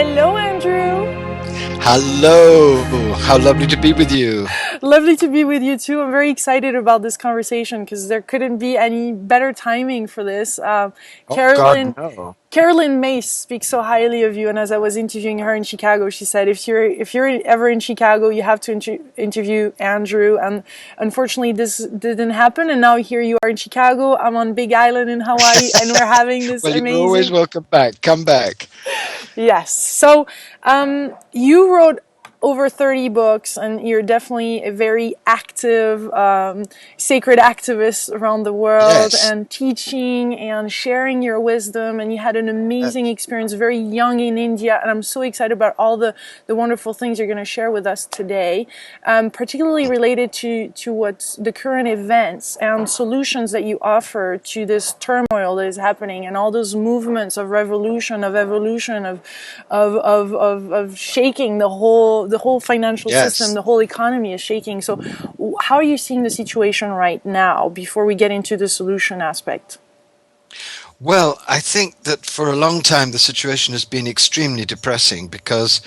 Hello, Andrew. Hello, how lovely to be with you. Lovely to be with you too. I'm very excited about this conversation because there couldn't be any better timing for this. Oh God, Carolyn, no. Carolyn Mace speaks so highly of you, and as I was interviewing her in Chicago, she said, "If you're ever in Chicago, you have to interview Andrew." And unfortunately, this didn't happen. And now here you are in Chicago. I'm on Big Island in Hawaii, and we're having this Well, you're always amazing. welcome back. Come back. Yes. So you wrote over 30 books, and you're definitely a very active sacred activist around the world Yes. and teaching and sharing your wisdom. And you had an amazing experience very young in India. And I'm so excited about all the wonderful things you're going to share with us today, particularly related to what's the current events and solutions that you offer to this turmoil that is happening and all those movements of revolution, of evolution, of shaking the whole financial system, Yes. the whole economy is shaking. So how are you seeing the situation right now before we get into the solution aspect? Well, I think that for a long time the situation has been extremely depressing because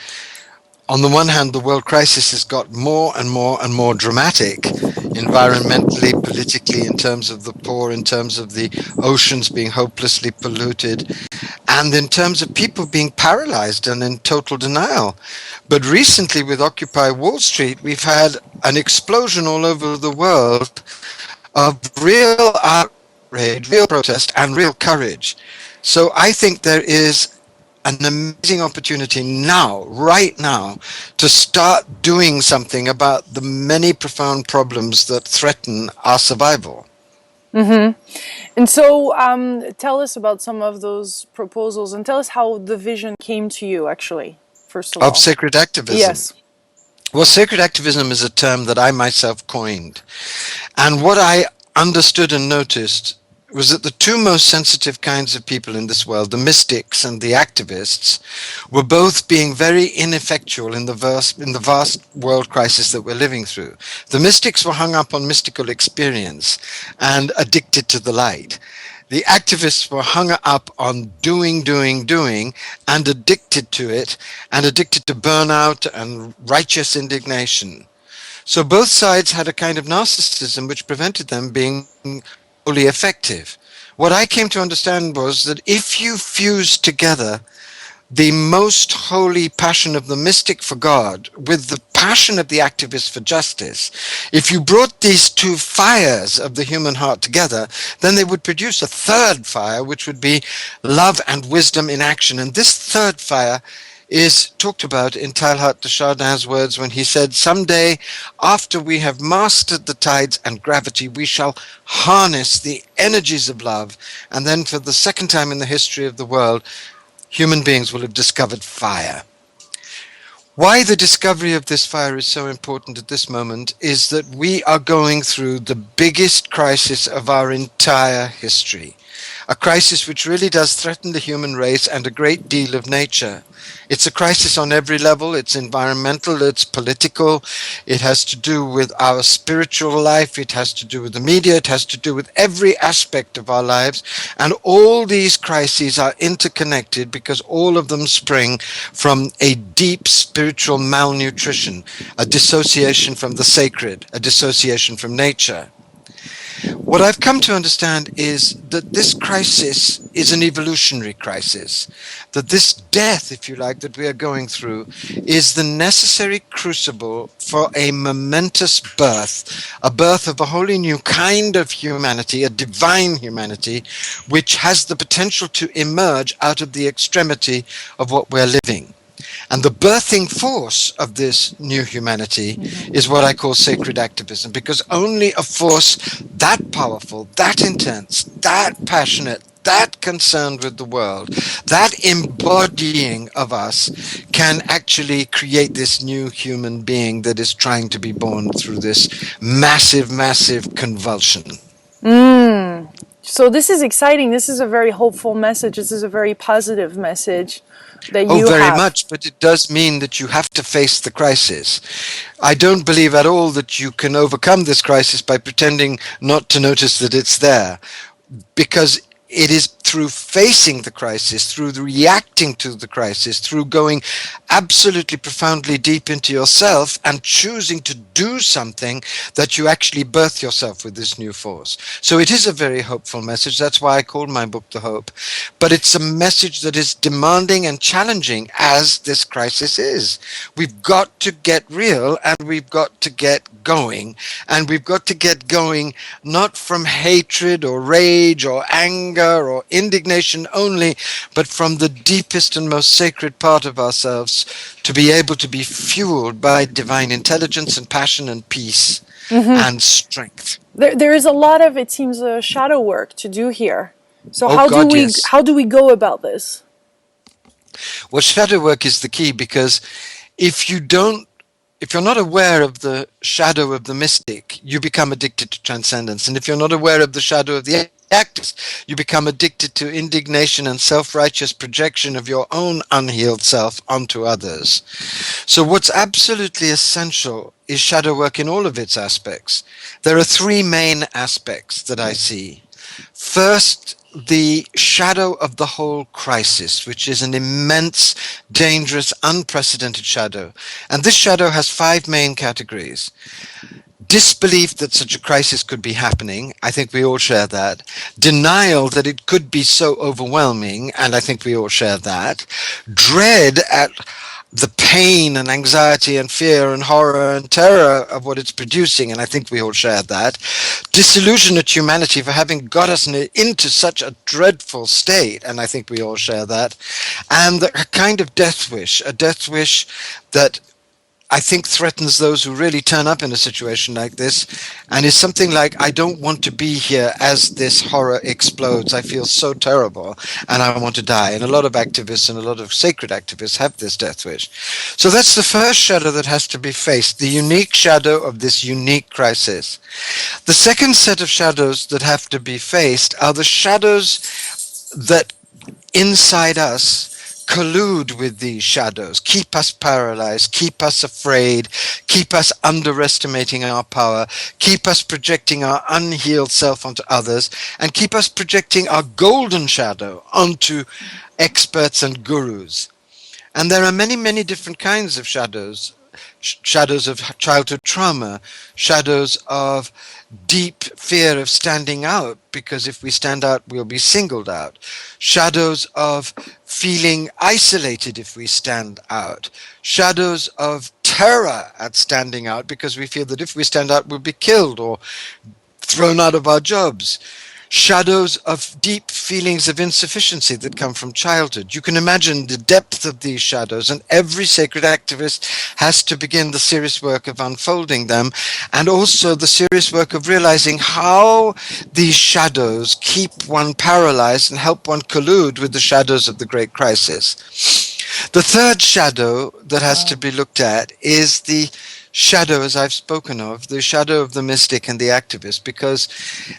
on the one hand, the world crisis has got more and more and more dramatic, environmentally, politically, in terms of the poor, in terms of the oceans being hopelessly polluted, and in terms of people being paralyzed and in total denial. But recently, with Occupy Wall Street, we've had an explosion all over the world of real outrage, real protest, and real courage. So I think there is an amazing opportunity now, right now, to start doing something about the many profound problems that threaten our survival. And so tell us about some of those proposals and tell us how the vision came to you, actually, first of Of all. sacred activism. Yes. Well, sacred activism is a term that I myself coined. And what I understood and noticed was that the two most sensitive kinds of people in this world, the mystics and the activists, were both being very ineffectual in the vast world crisis that we're living through. The mystics were hung up on mystical experience and addicted to the light. The activists were hung up on doing, and addicted to it, and addicted to burnout and righteous indignation. So both sides had a kind of narcissism which prevented them being fully effective. What I came to understand was that if you fuse together the most holy passion of the mystic for God with the passion of the activist for justice, if you brought these two fires of the human heart together, then they would produce a third fire, which would be love and wisdom in action. And this third fire is talked about in Teilhard de Chardin's words when he said, "Someday, after we have mastered the tides and gravity, we shall harness the energies of love, and then for the second time in the history of the world, human beings will have discovered fire." Why the discovery of this fire is so important at this moment is that we are going through the biggest crisis of our entire history. A crisis which really does threaten the human race and a great deal of nature. It's a crisis on every level. It's environmental, it's political, it has to do with our spiritual life, it has to do with the media, it has to do with every aspect of our lives. And all these crises are interconnected because all of them spring from a deep spiritual malnutrition, a dissociation from the sacred, a dissociation from nature. What I've come to understand is that this crisis is an evolutionary crisis, that this death, if you like, that we are going through is the necessary crucible for a momentous birth, a birth of a wholly new kind of humanity, a divine humanity, which has the potential to emerge out of the extremity of what we're living. And the birthing force of this new humanity is what I call sacred activism, because only a force that powerful, that intense, that passionate, that concerned with the world, that embodying of us can actually create this new human being that is trying to be born through this massive, massive convulsion. So this is exciting. This is a very hopeful message. This is a very positive message that Oh, you very have. much, but it does mean that you have to face the crisis. I don't believe at all that you can overcome this crisis by pretending not to notice that it's there, because it is through facing the crisis, through reacting to the crisis, through going absolutely profoundly deep into yourself and choosing to do something, that you actually birth yourself with this new force. So it is a very hopeful message. That's why I called my book The Hope. But it's a message that is demanding and challenging, as this crisis is. We've got to get real, and we've got to get going. And we've got to get going not from hatred or rage or anger or indignation only, but from the deepest and most sacred part of ourselves, to be able to be fueled by divine intelligence and passion and peace and strength. There is a lot of, it seems, shadow work to do here. So Oh God, yes. how do we go about this? Well, shadow work is the key, because if you're not aware of the shadow of the mystic, you become addicted to transcendence. And if you're not aware of the shadow of the activist, you become addicted to indignation and self-righteous projection of your own unhealed self onto others. So what's absolutely essential is shadow work in all of its aspects. There are three main aspects that I see. First, the shadow of the whole crisis, which is an immense, dangerous, unprecedented shadow. And this shadow has five main categories. Disbelief that such a crisis could be happening. I think we all share that. Denial that it could be so overwhelming, and I think we all share that. Dread at the pain and anxiety and fear and horror and terror of what it's producing, and I think we all share that. Disillusion at humanity for having got us into such a dreadful state, and I think we all share that. And a kind of death wish, a death wish that I think threatens those who really turn up in a situation like this, and is something like, I don't want to be here as this horror explodes. I feel so terrible and I want to die. And a lot of activists and a lot of sacred activists have this death wish. So that's the first shadow that has to be faced, the unique shadow of this unique crisis. The second set of shadows that have to be faced are the shadows that inside us collude with these shadows, keep us paralyzed, keep us afraid, keep us underestimating our power, keep us projecting our unhealed self onto others, and keep us projecting our golden shadow onto experts and gurus. And there are many, many different kinds of shadows. Shadows of childhood trauma, shadows of deep fear of standing out, because if we stand out, we'll be singled out. Shadows of feeling isolated if we stand out. Shadows of terror at standing out, because we feel that if we stand out, we'll be killed or thrown out of our jobs. Shadows of deep feelings of insufficiency that come from childhood. You can imagine the depth of these shadows, and every sacred activist has to begin the serious work of unfolding them, and also the serious work of realizing how these shadows keep one paralyzed and help one collude with the shadows of the great crisis. The third shadow that has to be looked at is the shadow, as I've spoken of, the shadow of the mystic and the activist, because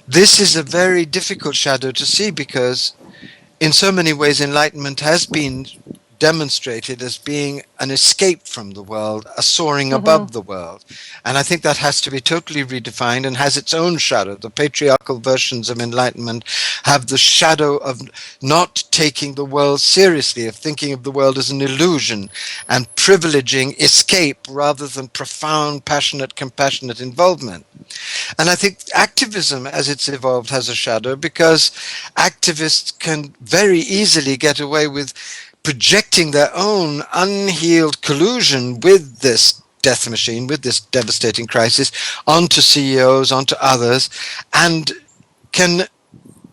this is a very difficult shadow to see, because in so many ways enlightenment has been demonstrated as being an escape from the world, a soaring above the world. And I think that has to be totally redefined and has its own shadow. The patriarchal versions of enlightenment have the shadow of not taking the world seriously, of thinking of the world as an illusion and privileging escape rather than profound, passionate, compassionate involvement. And I think activism, as it's evolved, has a shadow, because activists can very easily get away with projecting their own unhealed collusion with this death machine, with this devastating crisis, onto CEOs, onto others, and can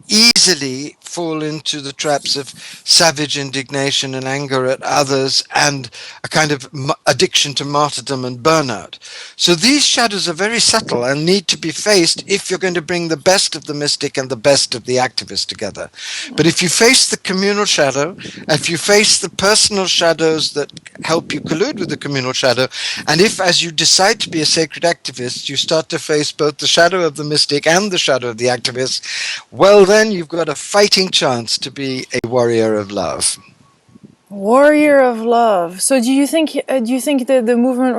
easily fall into the traps of savage indignation and anger at others, and a kind of addiction to martyrdom and burnout. So these shadows are very subtle and need to be faced if you're going to bring the best of the mystic and the best of the activist together. But if you face the communal shadow, if you face the personal shadows that help you collude with the communal shadow, and if, as you decide to be a sacred activist, you start to face both the shadow of the mystic and the shadow of the activist, well, then you've got a fighting chance to be a warrior of love. Warrior of love. So do you think that the movement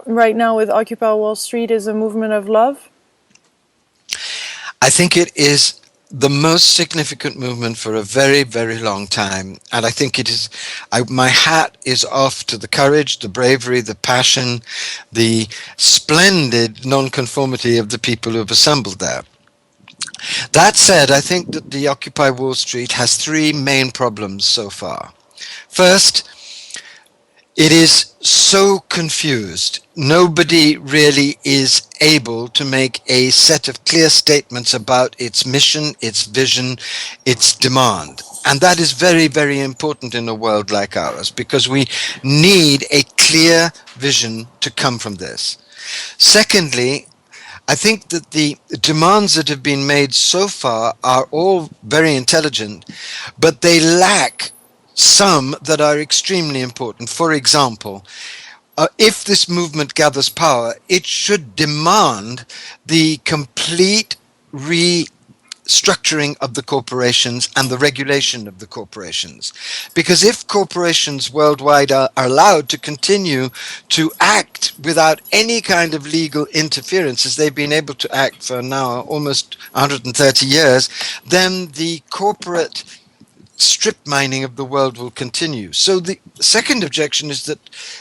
right now with Occupy Wall Street is a movement of love? I think it is the most significant movement for a very, very long time. And I think it is, my hat is off to the courage, the bravery, the passion, the splendid nonconformity of the people who have assembled there. That said, I think that the Occupy Wall Street has three main problems so far. First, it is so confused. Nobody really is able to make a set of clear statements about its mission, its vision, its demand. And that is very, very important in a world like ours, because we need a clear vision to come from this. Secondly, I think that the demands that have been made so far are all very intelligent, but they lack some that are extremely important. For example, if this movement gathers power, it should demand the complete restructuring of the corporations and the regulation of the corporations. Because if corporations worldwide are allowed to continue to act without any kind of legal interference, as they've been able to act for now almost 130 years, then the corporate strip mining of the world will continue. So the second objection is that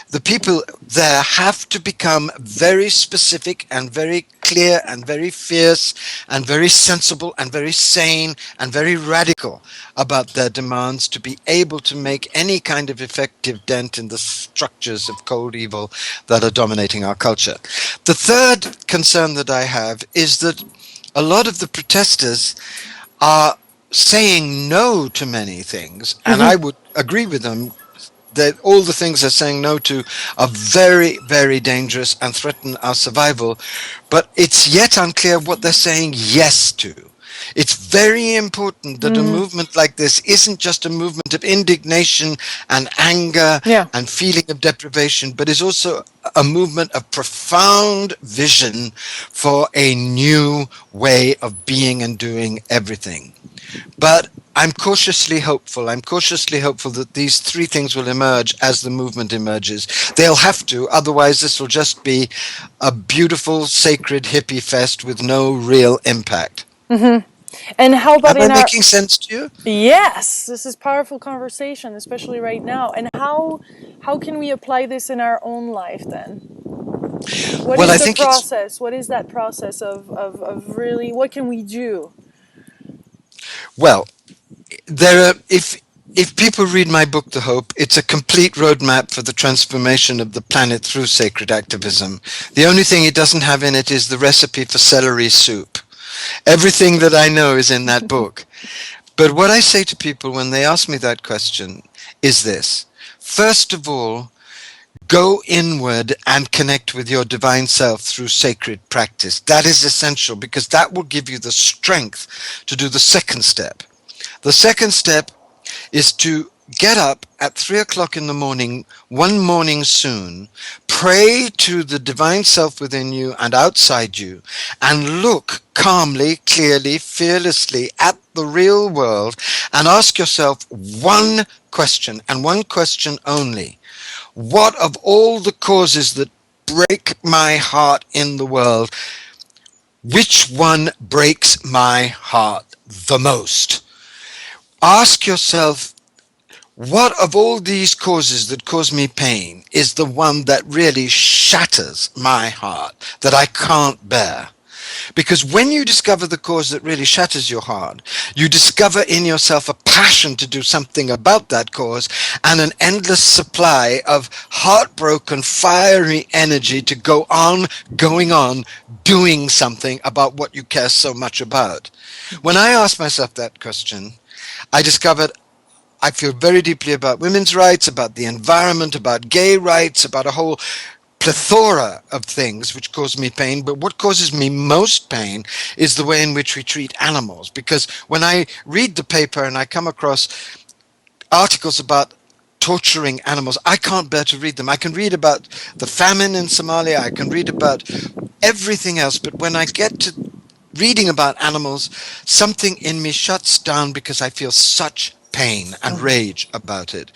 the people there have to become very specific and very clear and very fierce and very sensible and very sane and very radical about their demands to be able to make any kind of effective dent in the structures of cold evil that are dominating our culture. The third concern that I have is that a lot of the protesters are saying no to many things, and I would agree with them that all the things they're saying no to are very, very dangerous and threaten our survival, but it's yet unclear what they're saying yes to. It's very important that a movement like this isn't just a movement of indignation and anger and feeling of deprivation, but is also a movement of profound vision for a new way of being and doing everything. But I'm cautiously hopeful. I'm cautiously hopeful that these three things will emerge as the movement emerges. They'll have to, otherwise this will just be a beautiful, sacred hippie fest with no real impact. And how about Am I making sense to you? Yes, this is powerful conversation, especially right now. And how can we apply this in our own life then? What is the process? What is that process of really, what can we do? Well, if people read my book, The Hope, it's a complete roadmap for the transformation of the planet through sacred activism. The only thing it doesn't have in it is the recipe for celery soup. Everything that I know is in that book. But what I say to people when they ask me that question is this. First of all, go inward and connect with your divine self through sacred practice. That is essential, because that will give you the strength to do the second step. The second step is to get up at 3 o'clock in the morning, one morning soon, pray to the divine self within you and outside you, and look calmly, clearly, fearlessly at the real world and ask yourself one question, and one question only. What of all the causes that break my heart in the world, which one breaks my heart the most? Ask yourself, what of all these causes that cause me pain is the one that really shatters my heart, that I can't bear? Because when you discover the cause that really shatters your heart, you discover in yourself a passion to do something about that cause and an endless supply of heartbroken, fiery energy to go on, going on, doing something about what you care so much about. When I asked myself that question, I discovered I feel very deeply about women's rights, about the environment, about gay rights, about a whole plethora of things which cause me pain. But what causes me most pain is the way in which we treat animals. Because when I read the paper and I come across articles about torturing animals, I can't bear to read them. I can read about the famine in Somalia, I can read about everything else, but when I get to reading about animals, something in me shuts down because I feel such pain and rage about it.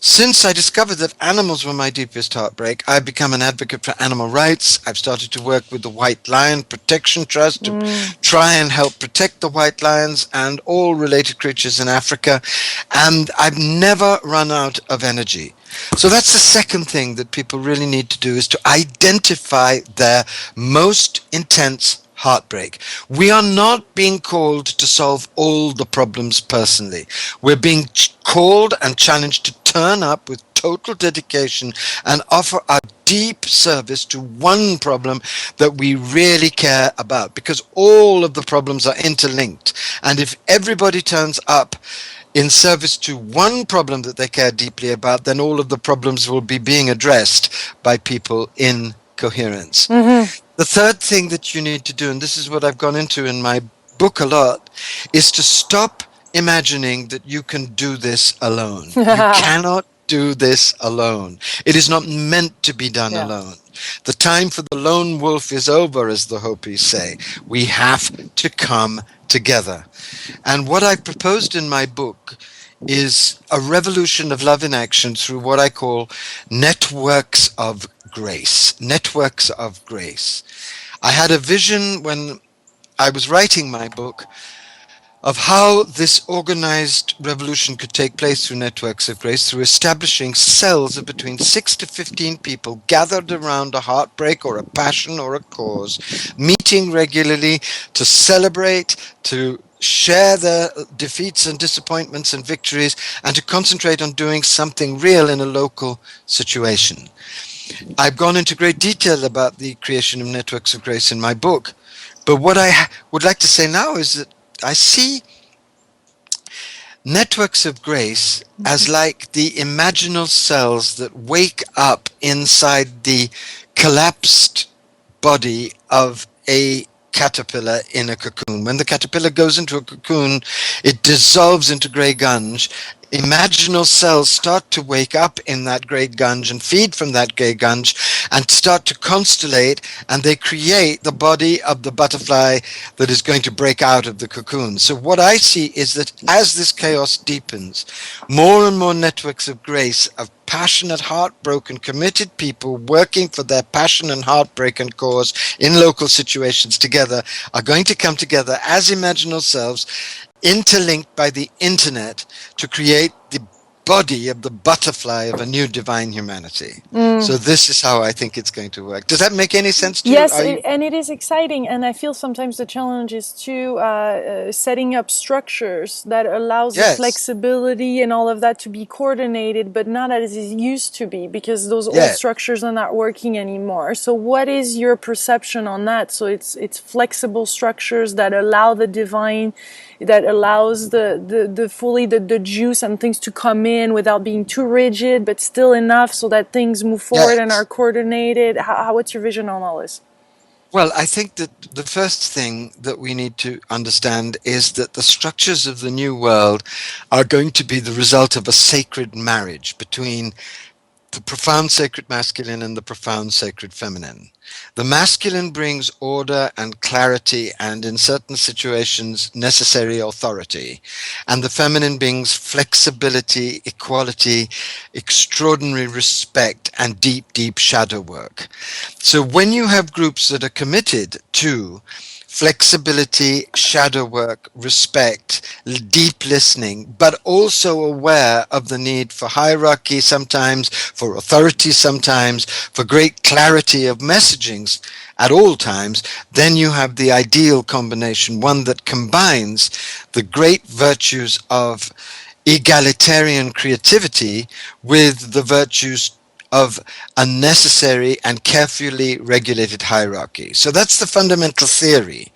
Since I discovered that animals were my deepest heartbreak, I've become an advocate for animal rights. I've started to work with the White Lion Protection Trust to try and help protect the white lions and all related creatures in Africa. And I've never run out of energy. So that's the second thing that people really need to do, is to identify their most intense heartbreak. We are not being called to solve all the problems personally. We're being called and challenged to turn up with total dedication and offer our deep service to one problem that we really care about, because all of the problems are interlinked. And if everybody turns up in service to one problem that they care deeply about, then all of the problems will be being addressed by people in coherence. The third thing that you need to do, and this is what I've gone into in my book a lot, is to stop imagining that you can do this alone. You cannot do this alone. It is not meant to be done alone. The time for the lone wolf is over, as the Hopis say. We have to come together. And what I proposed in my book is a revolution of love in action through what I call networks of grace. Networks of grace. I had a vision when I was writing my book of how this organized revolution could take place through networks of grace, through establishing cells of between 6 to 15 people gathered around a heartbreak or a passion or a cause, meeting regularly to celebrate, to share their defeats and disappointments and victories, and to concentrate on doing something real in a local situation. I've gone into great detail about the creation of networks of grace in my book, but what I would like to say now is that I see networks of grace as like the imaginal cells that wake up inside the collapsed body of a caterpillar in a cocoon. When the caterpillar goes into a cocoon, it dissolves into grey gunge. Imaginal cells start to wake up in that grey gunge and feed from that grey gunge and start to constellate, and they create the body of the butterfly that is going to break out of the cocoon. So what I see is that as this chaos deepens, more and more networks of grace, of passionate, heartbroken, committed people working for their passion and heartbreak and cause in local situations together are going to come together as imaginal selves, interlinked by the internet, to create the body of the butterfly of a new divine humanity. So this is how I think it's going to work. Does that make any sense to you? Yes, and it is exciting, and I feel sometimes the challenge is to setting up structures that allows the flexibility and all of that to be coordinated, but not as it used to be, because those old structures are not working anymore. So what is your perception on that? So it's flexible structures that allow the divine, that allows the fully the juice and things to come in without being too rigid, but still enough so that things move forward and are coordinated. What's your vision on all this? Well, I think that the first thing that we need to understand is that the structures of the new world are going to be the result of a sacred marriage between the profound sacred masculine and the profound sacred feminine. The masculine brings order and clarity and, in certain situations, necessary authority. And the feminine brings flexibility, equality, extraordinary respect, and deep, deep shadow work. So when you have groups that are committed to flexibility, shadow work, respect, deep listening, but also aware of the need for hierarchy sometimes, for authority sometimes, for great clarity of messagings at all times, then you have the ideal combination, one that combines the great virtues of egalitarian creativity with the virtues of a necessary and carefully regulated hierarchy. So that's the fundamental theory.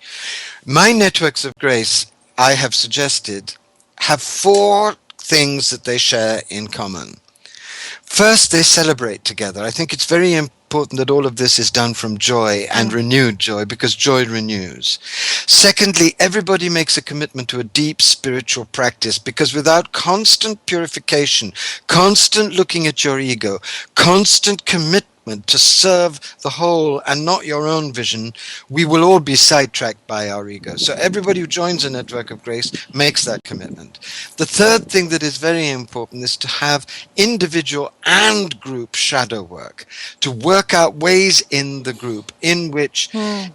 My networks of grace, I have suggested, have 4 things that they share in common. First, they celebrate together. I think it's very important that all of this is done from joy and renewed joy, because joy renews. Secondly, everybody makes a commitment to a deep spiritual practice, because without constant purification, constant looking at your ego, constant commitment to serve the whole and not your own vision, we will all be sidetracked by our ego. So everybody who joins a network of grace makes that commitment. The third thing that is very important is to have individual and group shadow work, to work out ways in the group in which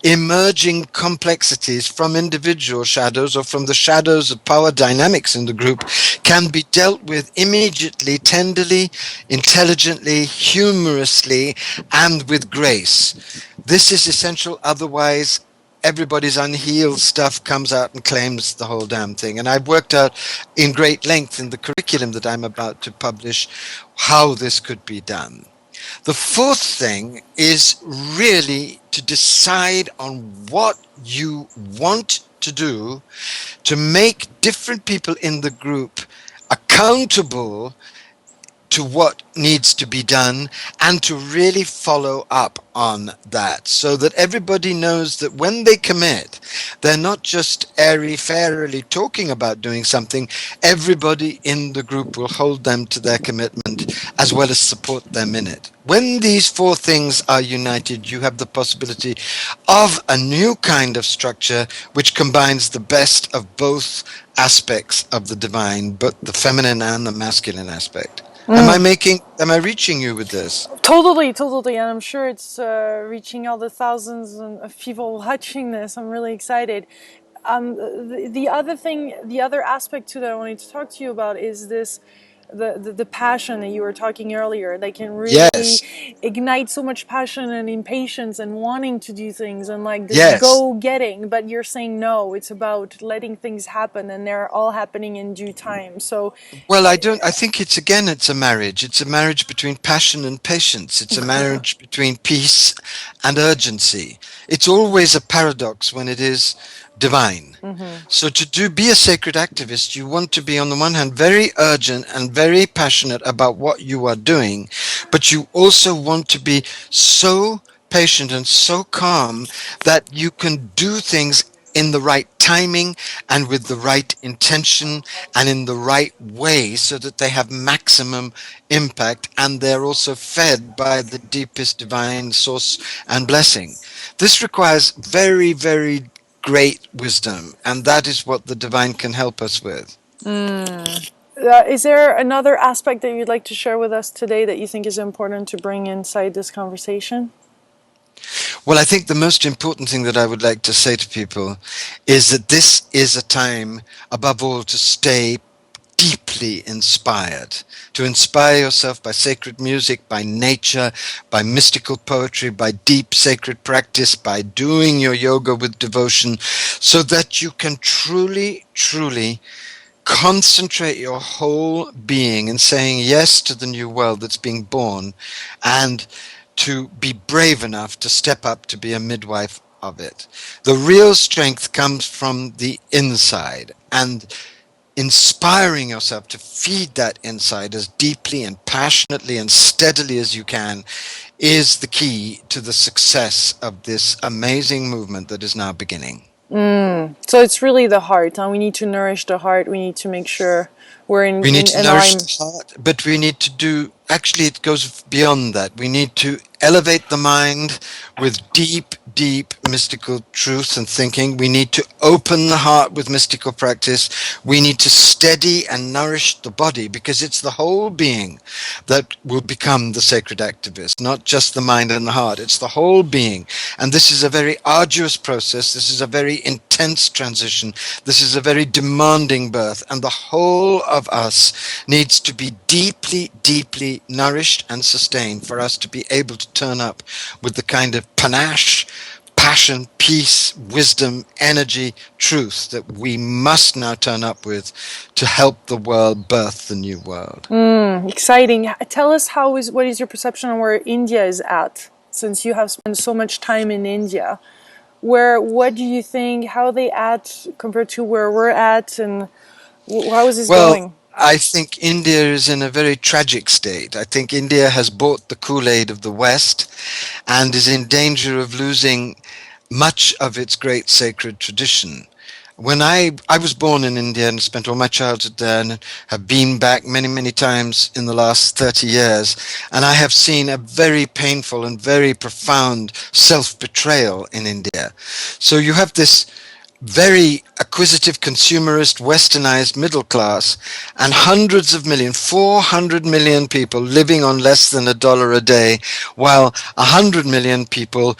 emerging complexities from individual shadows or from the shadows of power dynamics in the group can be dealt with immediately, tenderly, intelligently, humorously, and with grace. This is essential, otherwise everybody's unhealed stuff comes out and claims the whole damn thing. And I've worked out in great length in the curriculum that I'm about to publish how this could be done. The fourth thing is really to decide on what you want to do to make different people in the group accountable to what needs to be done and to really follow up on that so that everybody knows that when they commit, they're not just airy-fairily talking about doing something. Everybody in the group will hold them to their commitment as well as support them in it. When these four things are united, you have the possibility of a new kind of structure which combines the best of both aspects of the divine, both the feminine and the masculine aspect. Am I reaching you with this? Totally, totally, and I'm sure it's reaching all the thousands of people watching this. I'm really excited. The other thing, the other aspect too that I wanted to talk to you about is this. The passion that you were talking earlier, they can really Yes. ignite so much passion and impatience and wanting to do things and like this Yes. go-getting, but you're saying no, it's about letting things happen and they're all happening in due time. So Well, I think it's a marriage. It's a marriage between passion and patience. It's a marriage between peace and urgency. It's always a paradox when it is divine. So be a sacred activist, you want to be on the one hand very urgent and very passionate about what you are doing, but you also want to be so patient and so calm that you can do things in the right timing and with the right intention and in the right way so that they have maximum impact and they're also fed by the deepest divine source and blessing. This requires very, very great wisdom, and that is what the divine can help us with. is there another aspect that you'd like to share with us today that you think is important to bring inside this conversation? Well, I think the most important thing that I would like to say to people is that this is a time, above all, to stay deeply inspired, to inspire yourself by sacred music, by nature, by mystical poetry, by deep sacred practice, by doing your yoga with devotion, so that you can truly, truly concentrate your whole being in saying yes to the new world that's being born, and to be brave enough to step up to be a midwife of it. The real strength comes from the inside, and inspiring yourself to feed that inside as deeply and passionately and steadily as you can is the key to the success of this amazing movement that is now beginning. So it's really the heart, huh? We need to nourish the heart. We need to make sure we're in We need to nourish alignment. the heart, but we need to do, actually it goes beyond that. We need to elevate the mind with deep, deep mystical truth and thinking. We need to open the heart with mystical practice. We need to steady and nourish the body, because it's the whole being that will become the sacred activist, not just the mind and the heart. It's the whole being. And this is a very arduous process. This is a very intense transition. This is a very demanding birth. And the whole of us needs to be deeply, deeply nourished and sustained for us to be able to turn up with the kind of panache, passion, peace, wisdom, energy, truth that we must now turn up with to help the world birth the new world. Exciting. Tell us what is your perception on where India is at, since you have spent so much time in India. What do you think, how are they at compared to where we're at, and how is this going? I think India is in a very tragic state. I think India has bought the Kool-Aid of the West and is in danger of losing much of its great sacred tradition. When I was born in India and spent all my childhood there and have been back many, many times in the last 30 years, and I have seen a very painful and very profound self-betrayal in India. So you have this very acquisitive, consumerist, westernized middle class, and hundreds of millions, 400 million people living on less than $1 a day, while 100 million people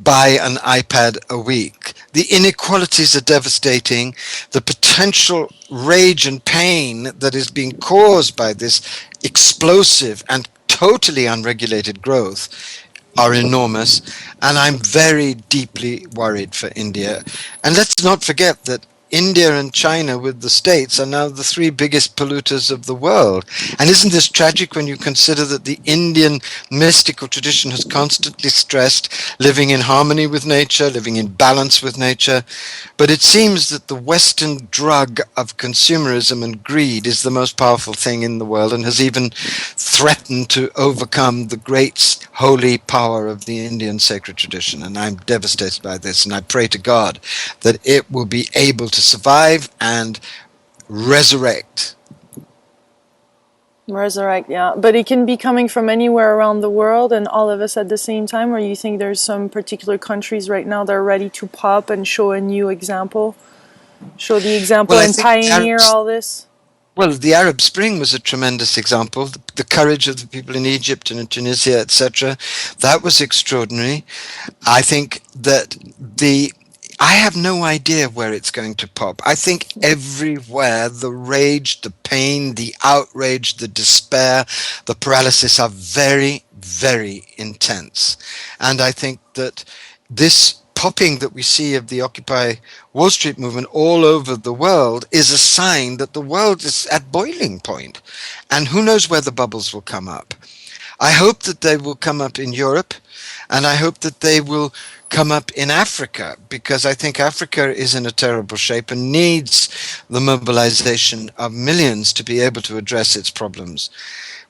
buy an iPad a week. The inequalities are devastating. The potential rage and pain that is being caused by this explosive and totally unregulated growth are enormous, and I'm very deeply worried for India. And let's not forget that India and China with the States are now the three biggest polluters of the world. And isn't this tragic when you consider that the Indian mystical tradition has constantly stressed living in harmony with nature, living in balance with nature? But it seems that the Western drug of consumerism and greed is the most powerful thing in the world and has even threatened to overcome the great holy power of the Indian sacred tradition. And I'm devastated by this, and I pray to God that it will be able to survive and resurrect. Resurrect, yeah. But it can be coming from anywhere around the world and all of us at the same time, or you think there's some particular countries right now that are ready to pop and show a new example? Show the example Well, I and think pioneer all this? well, the Arab Spring was a tremendous example. The courage of the people in Egypt and in Tunisia, etc., that was extraordinary. I think that I have no idea where it's going to pop. I think everywhere the rage, the pain, the outrage, the despair, the paralysis are very, very intense. And I think that this popping that we see of the Occupy Wall Street movement all over the world is a sign that the world is at boiling point. And who knows where the bubbles will come up. I hope that they will come up in Europe, and I hope that they will come up in Africa, because I think Africa is in a terrible shape and needs the mobilization of millions to be able to address its problems.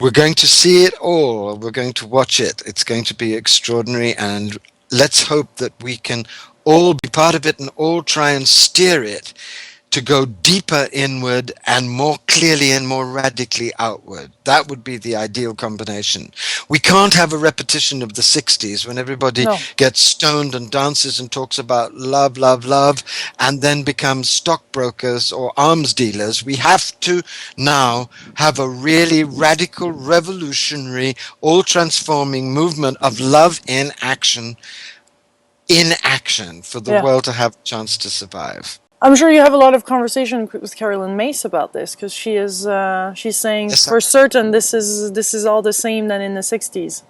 We're going to see it all. We're going to watch it. It's going to be extraordinary, and let's hope that we can all be part of it and all try and steer it to go deeper inward and more clearly and more radically outward. That would be the ideal combination. We can't have a repetition of the 60s when everybody gets stoned and dances and talks about love, love, love, and then becomes stockbrokers or arms dealers. We have to now have a really radical, revolutionary, all-transforming movement of love in action for the world to have a chance to survive. I'm sure you have a lot of conversation with Carolyn Mace about this, because she is she's saying for certain this is all the same than in the 60s.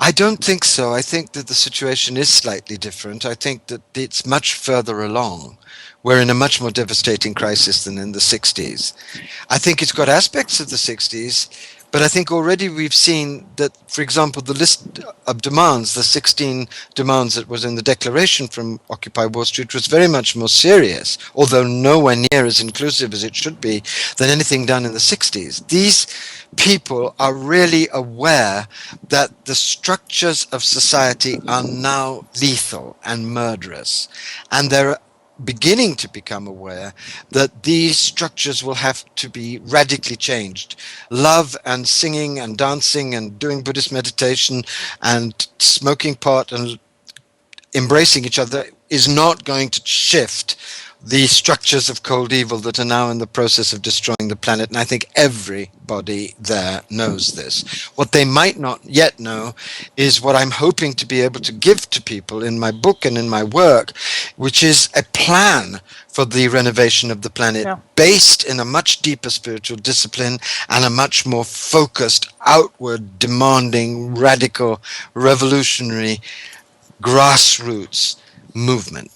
I don't think so. I think that the situation is slightly different. I think that it's much further along. We're in a much more devastating crisis than in the 60s. I think it's got aspects of the 60s, but I think already we've seen that, for example, the list of demands, the 16 demands that was in the declaration from Occupy Wall Street was very much more serious, although nowhere near as inclusive as it should be, than anything done in the 60s. These people are really aware that the structures of society are now lethal and murderous, and they're beginning to become aware that these structures will have to be radically changed. Love and singing and dancing and doing Buddhist meditation and smoking pot and embracing each other is not going to shift the structures of cold evil that are now in the process of destroying the planet. And I think everybody there knows this. What they might not yet know is what I'm hoping to be able to give to people in my book and in my work, which is a plan for the renovation of the planet based in a much deeper spiritual discipline and a much more focused, outward, demanding, radical, revolutionary, grassroots movement.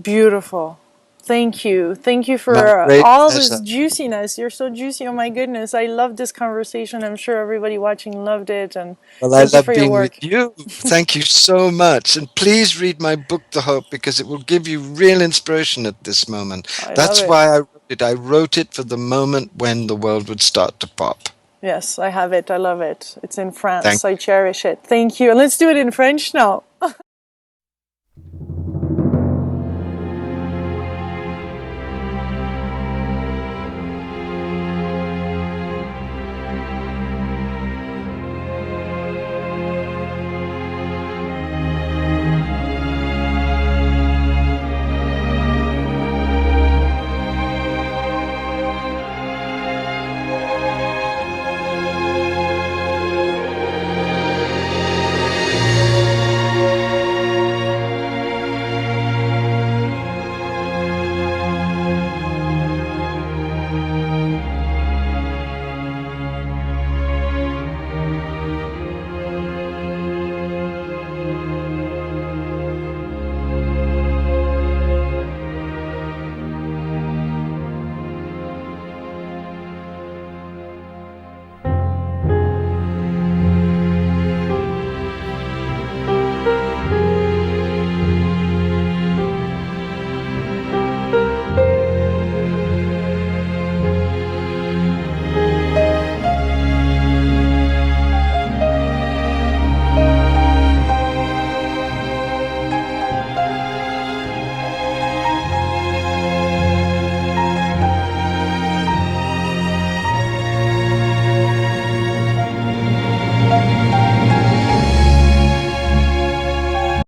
Beautiful. Thank you. Thank you for all this juiciness. You're so juicy. Oh my goodness. I loved this conversation. I'm sure everybody watching loved it. And thank you for your work. With you. Thank you so much. And please read my book, The Hope, because it will give you real inspiration at this moment. That's why I wrote it. I wrote it for the moment when the world would start to pop. Yes, I have it. I love it. It's in France. I cherish it. Thank you. And let's do it in French now.